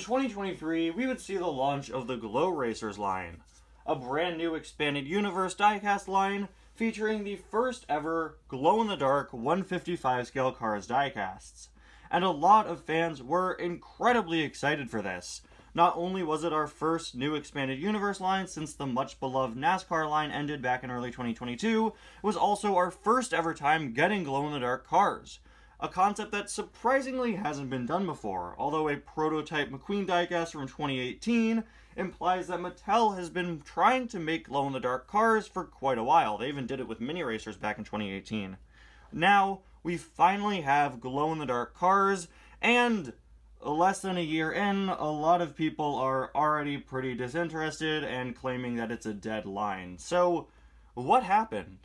2023, we would see the launch of the Glow Racers line, a brand new expanded universe diecast line featuring the first ever glow-in-the-dark 155 scale Cars diecasts. And a lot of fans were incredibly excited for this. Not only was it our first new expanded universe line since the much beloved NASCAR line ended back in early 2022, it was also our first ever time getting glow-in-the-dark cars. A concept that surprisingly hasn't been done before, although a prototype McQueen diecast from 2018 implies that Mattel has been trying to make glow-in-the-dark cars for quite a while. They even did it with mini racers back in 2018. Now, we finally have glow-in-the-dark cars, and less than a year in, a lot of people are already pretty disinterested and claiming that it's a dead line. So, what happened?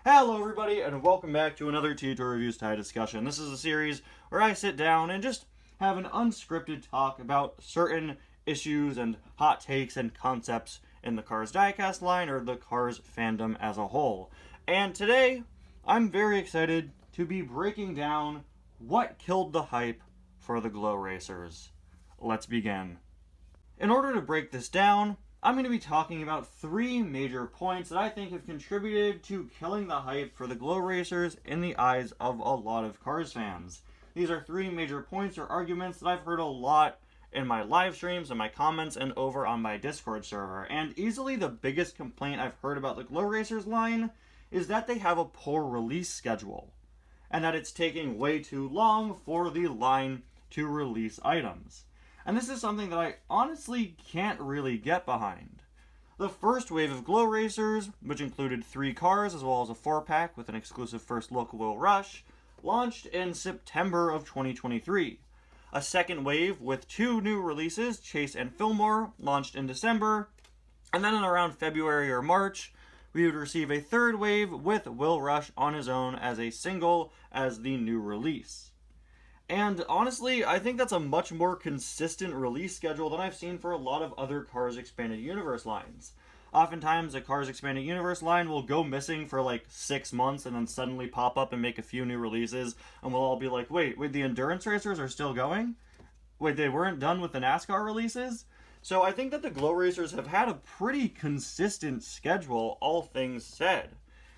Hello everybody, and welcome back to another T2 Reviews Tie discussion. This is a series where I sit down and just have an unscripted talk about certain issues and hot takes and concepts in the Cars diecast line or the Cars fandom as a whole. And today, I'm very excited to be breaking down what killed the hype for the Glow Racers. Let's begin. In order to break this down, I'm going to be talking about three major points that I think have contributed to killing the hype for the Glow Racers in the eyes of a lot of Cars fans. These are three major points or arguments that I've heard a lot in my live streams and my comments and over on my Discord server. And easily the biggest complaint I've heard about the Glow Racers line is that they have a poor release schedule, and that it's taking way too long for the line to release items. And this is something that I honestly can't really get behind. The first wave of Glow Racers, which included 3 cars as well as a 4-pack with an exclusive first look Will Rush, launched in September of 2023. A second wave with 2 new releases, Chase and Fillmore, launched in December. And then in around February or March, we would receive a third wave with Will Rush on his own as a single as the new release. And honestly, I think that's a much more consistent release schedule than I've seen for a lot of other Cars Expanded Universe lines. Oftentimes, a Cars Expanded Universe line will go missing for like 6 months and then suddenly pop up and make a few new releases, and we'll all be like, wait, the Endurance Racers are still going? Wait, they weren't done with the NASCAR releases? So I think that the Glow Racers have had a pretty consistent schedule, all things said.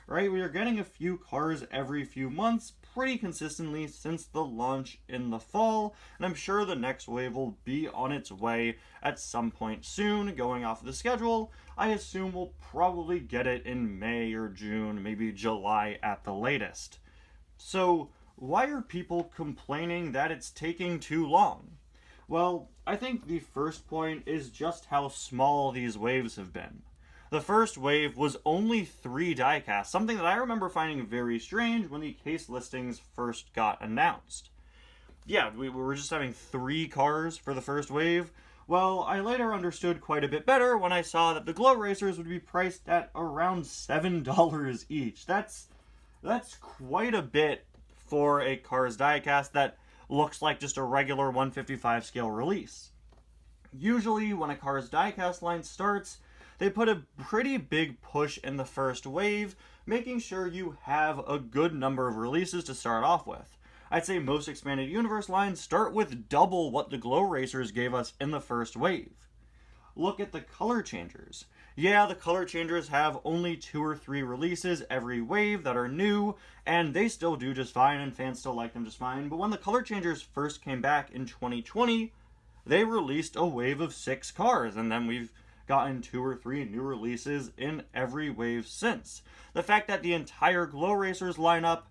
Right? We are getting a few cars every few months pretty consistently since the launch in the fall, and I'm sure the next wave will be on its way at some point soon. Going off of the schedule, I assume we'll probably get it in May or June, maybe July at the latest. So why are people complaining that it's taking too long? Well, I think the first point is just how small these waves have been. The first wave was only 3 diecasts, something that I remember finding very strange when the case listings first got announced. Yeah, we were just having 3 cars for the first wave. Well, I later understood quite a bit better when I saw that the Glow Racers would be priced at around $7 each. That's quite a bit for a Cars diecast that looks like just a regular 155 scale release. Usually when a Cars diecast line starts, they put a pretty big push in the first wave, making sure you have a good number of releases to start off with. I'd say most expanded universe lines start with double what the Glow Racers gave us in the first wave. Look at the color changers. Yeah, the color changers have only 2 or 3 releases every wave that are new, and they still do just fine, and fans still like them just fine. But when the color changers first came back in 2020, they released a wave of 6 cars, and then we've gotten 2 or 3 new releases in every wave since. The fact that the entire Glow Racers lineup,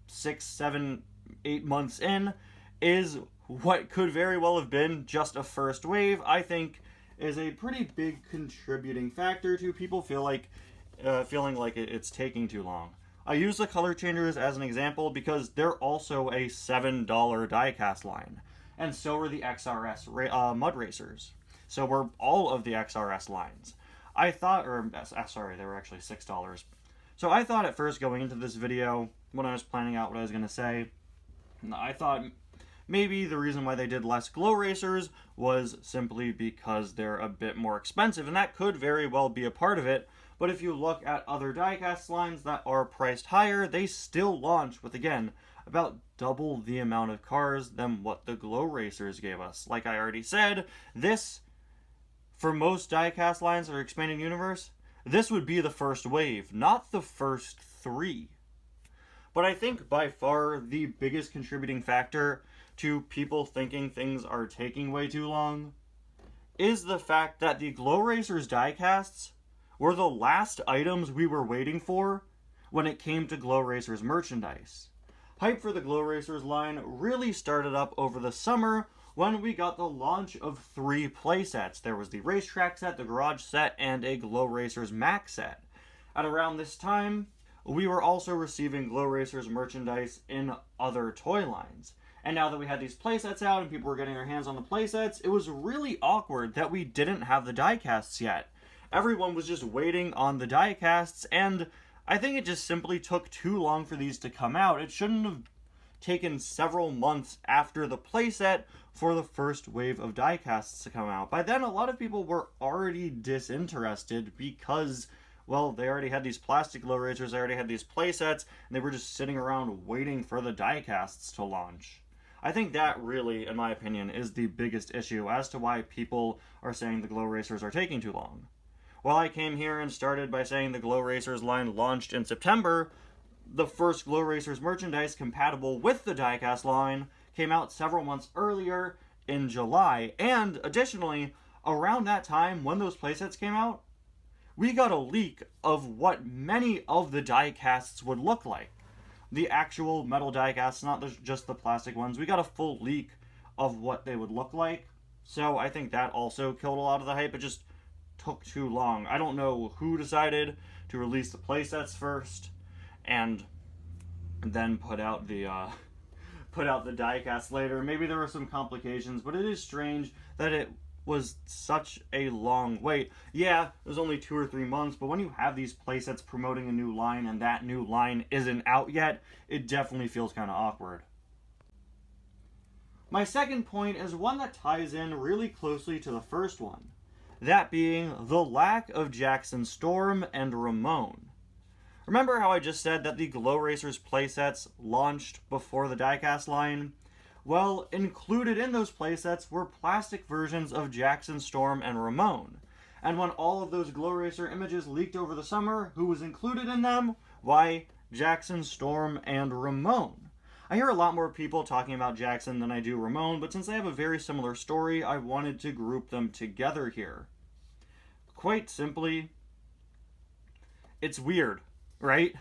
6, 7, 8 months in, is what could very well have been just a first wave, I think is a pretty big contributing factor to people feeling like it's taking too long. I use the color changers as an example because they're also a $7 diecast line, and so are the XRS Mud Racers. So were all of the XRS lines. They were actually $6. So I thought at first going into this video, when I was planning out what I was going to say, I thought maybe the reason why they did less Glow Racers was simply because they're a bit more expensive, and that could very well be a part of it. But if you look at other diecast lines that are priced higher, they still launch with, again, about double the amount of cars than what the Glow Racers gave us. Like I already said, this, for most diecast lines that are expanding universe, this would be the first wave, not the first 3. But I think by far the biggest contributing factor to people thinking things are taking way too long is the fact that the Glow Racers diecasts were the last items we were waiting for when it came to Glow Racers merchandise. Hype for the Glow Racers line really started up over the summer when we got the launch of 3 playsets. There was the Racetrack set, the Garage set, and a Glow Racers Max set. At around this time, we were also receiving Glow Racers merchandise in other toy lines. And now that we had these playsets out and people were getting their hands on the playsets, it was really awkward that we didn't have the diecasts yet. Everyone was just waiting on the diecasts, and I think it just simply took too long for these to come out. It shouldn't have taken several months after the playset for the first wave of diecasts to come out. By then, a lot of people were already disinterested because, well, they already had these plastic Glow Racers, they already had these playsets, and they were just sitting around waiting for the diecasts to launch. I think that really, in my opinion, is the biggest issue as to why people are saying the Glow Racers are taking too long. While I came here and started by saying the Glow Racers line launched in September, the first Glow Racers merchandise compatible with the diecast line came out several months earlier in July, and additionally, around that time when those playsets came out, we got a leak of what many of the diecasts would look like. The actual metal diecasts, not just the plastic ones. We got a full leak of what they would look like. So I think that also killed a lot of the hype. It just took too long. I don't know who decided to release the playsets first and then put out the diecast later. Maybe there were some complications, but it is strange that it was such a long wait. Yeah, it was only 2 or 3 months, but when you have these playsets promoting a new line and that new line isn't out yet, it definitely feels kind of awkward. My second point is one that ties in really closely to the first one, that being the lack of Jackson Storm and Ramon. Remember how I just said that the Glow Racers playsets launched before the diecast line? Well, included in those playsets were plastic versions of Jackson Storm and Ramon. And when all of those Glow Racer images leaked over the summer, who was included in them? Why, Jackson Storm and Ramon. I hear a lot more people talking about Jackson than I do Ramon, but since they have a very similar story, I wanted to group them together here. Quite simply, it's weird, right?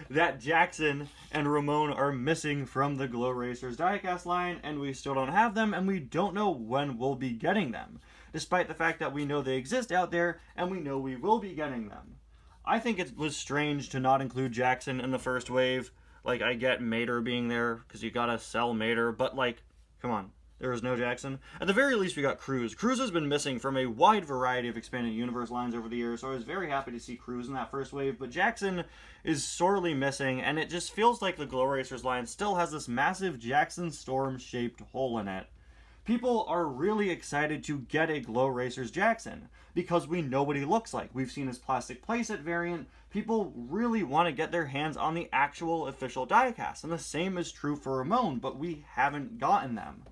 That Jackson and Ramon are missing from the Glow Racers diecast line, and we still don't have them, and we don't know when we'll be getting them, despite the fact that we know they exist out there, and we know we will be getting them. I think it was strange to not include Jackson in the first wave. Like, I get Mater being there, because you gotta sell Mater, but, like, come on. There was no Jackson. At the very least, we got Cruz. Cruz has been missing from a wide variety of expanded universe lines over the years, so I was very happy to see Cruz in that first wave, but Jackson is sorely missing, and it just feels like the Glow Racers line still has this massive Jackson Storm-shaped hole in it. People are really excited to get a Glow Racers Jackson, because we know what he looks like. We've seen his plastic playset variant. People really want to get their hands on the actual official diecast, and the same is true for Ramon, but we haven't gotten them.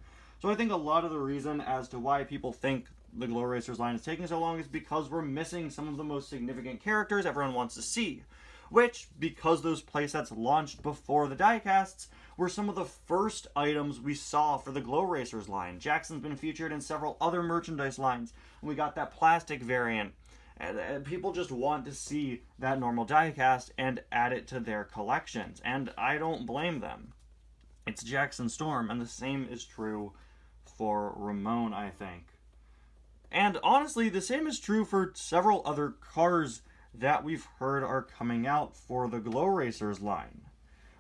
So I think a lot of the reason as to why people think the Glow Racers line is taking so long is because we're missing some of the most significant characters everyone wants to see. Which, because those playsets launched before the diecasts, were some of the first items we saw for the Glow Racers line. Jackson's been featured in several other merchandise lines, and we got that plastic variant. And people just want to see that normal diecast and add it to their collections, and I don't blame them. It's Jackson Storm, and the same is true for Ramon, I think. And honestly, the same is true for several other cars that we've heard are coming out for the Glow Racers line.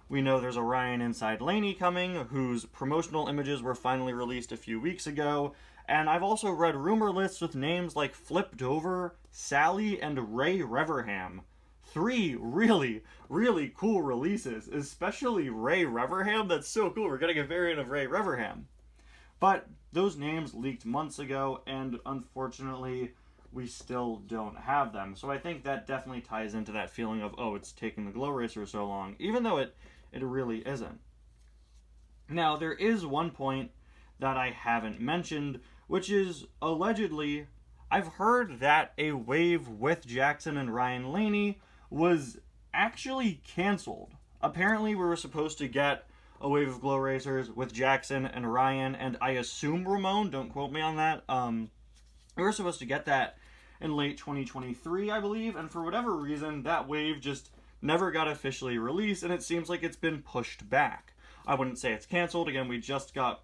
We know there's a Ryan Inside Laney coming, whose promotional images were finally released a few weeks ago, and I've also read rumor lists with names like Flip Dover, Sally, and Ray Reverham. 3 really, really cool releases, especially Ray Reverham. That's so cool. We're getting a variant of Ray Reverham. But those names leaked months ago, and unfortunately, we still don't have them. So I think that definitely ties into that feeling of, oh, it's taking the Glow Racer so long, even though it really isn't. Now, there is one point that I haven't mentioned, which is allegedly, I've heard that a wave with Jackson and Ryan Laney was actually canceled. Apparently, we were supposed to get a wave of Glow Racers with Jackson and Ryan, and I assume Ramon, don't quote me on that. We were supposed to get that in late 2023, I believe, and for whatever reason, that wave just never got officially released, and it seems like it's been pushed back. I wouldn't say it's canceled. Again, we just got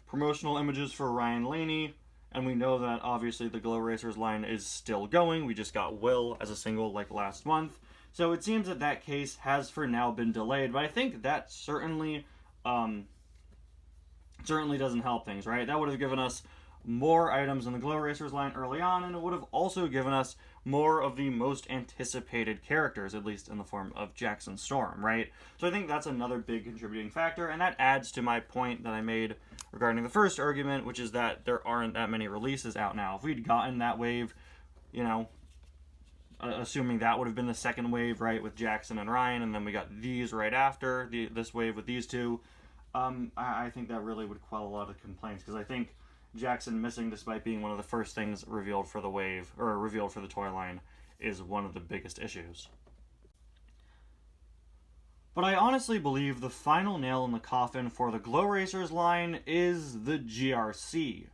promotional images for Ryan Laney, and we know that obviously the Glow Racers line is still going. We just got Will as a single like last month. So it seems that that case has for now been delayed, but I think that certainly doesn't help things, right? That would have given us more items in the Glow Racers line early on, and it would have also given us more of the most anticipated characters, at least in the form of Jackson Storm, right? So I think that's another big contributing factor, and that adds to my point that I made regarding the first argument, which is that there aren't that many releases out now. If we'd gotten that wave, you know, assuming that would have been the second wave, right, with Jackson and Ryan, and then we got these right after, this wave with these two, I think that really would quell a lot of complaints, because I think Jackson missing, despite being one of the first things revealed for the wave, or revealed for the toy line, is one of the biggest issues. But I honestly believe the final nail in the coffin for the Glow Racers line is the GRC.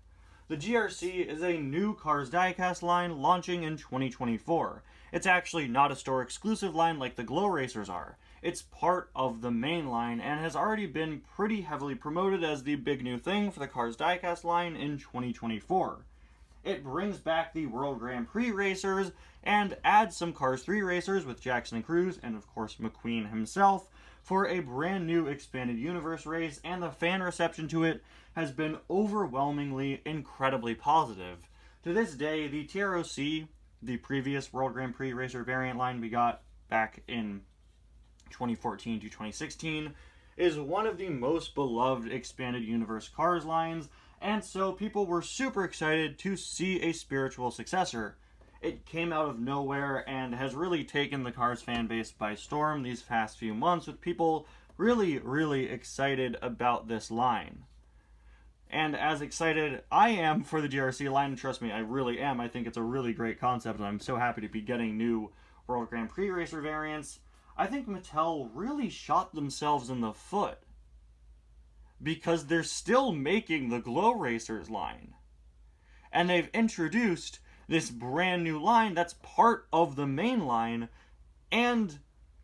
The GRC is a new Cars diecast line launching in 2024. It's actually not a store exclusive line like the Glow Racers are. It's part of the main line and has already been pretty heavily promoted as the big new thing for the Cars diecast line in 2024. It brings back the World Grand Prix racers and adds some Cars 3 racers with Jackson and Cruz and of course McQueen himself for a brand new expanded universe race, and the fan reception to it has been overwhelmingly incredibly positive. To this day, the TROC, the previous World Grand Prix racer variant line we got back in 2014 to 2016, is one of the most beloved expanded universe Cars lines, and so people were super excited to see a spiritual successor. It came out of nowhere and has really taken the Cars fan base by storm these past few months, with people really, really excited about this line. And as excited I am for the GRC line, and trust me, I really am. I think it's a really great concept, and I'm so happy to be getting new World Grand Prix racer variants. I think Mattel really shot themselves in the foot, because they're still making the Glow Racers line. And they've introduced this brand new line that's part of the main line, and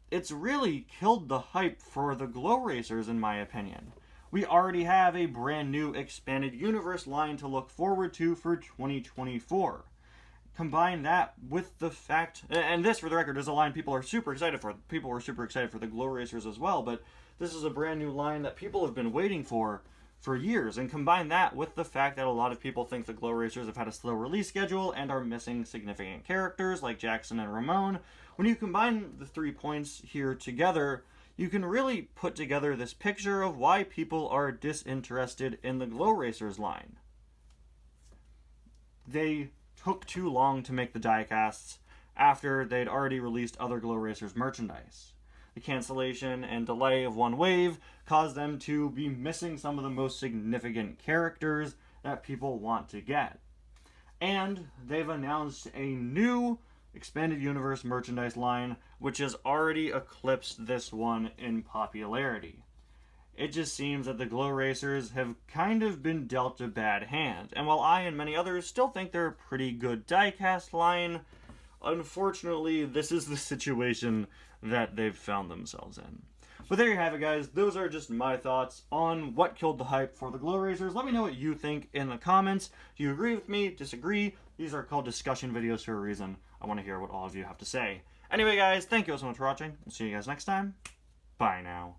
it's really killed the hype for the Glow Racers, in my opinion. We already have a brand new expanded universe line to look forward to for 2024. Combine that with the fact, and this, for the record, is a line people are super excited for. People were super excited for the Glow Racers as well, but this is a brand new line that people have been waiting for years. And combine that with the fact that a lot of people think the Glow Racers have had a slow release schedule and are missing significant characters like Jackson and Ramon. When you combine the 3 points here together, you can really put together this picture of why people are disinterested in the Glow Racers line. They took too long to make the diecasts after they'd already released other Glow Racers merchandise. The cancellation and delay of one wave caused them to be missing some of the most significant characters that people want to get. And they've announced a new expanded universe merchandise line, which has already eclipsed this one in popularity. It just seems that the Glow Racers have kind of been dealt a bad hand. And while I and many others still think they're a pretty good diecast line, unfortunately, this is the situation that they've found themselves in. But there you have it, guys. Those are just my thoughts on what killed the hype for the Glow Racers. Let me know what you think in the comments. Do you agree with me? Disagree? These are called discussion videos for a reason. I want to hear what all of you have to say. Anyway, guys, thank you so much for watching. We'll see you guys next time. Bye now.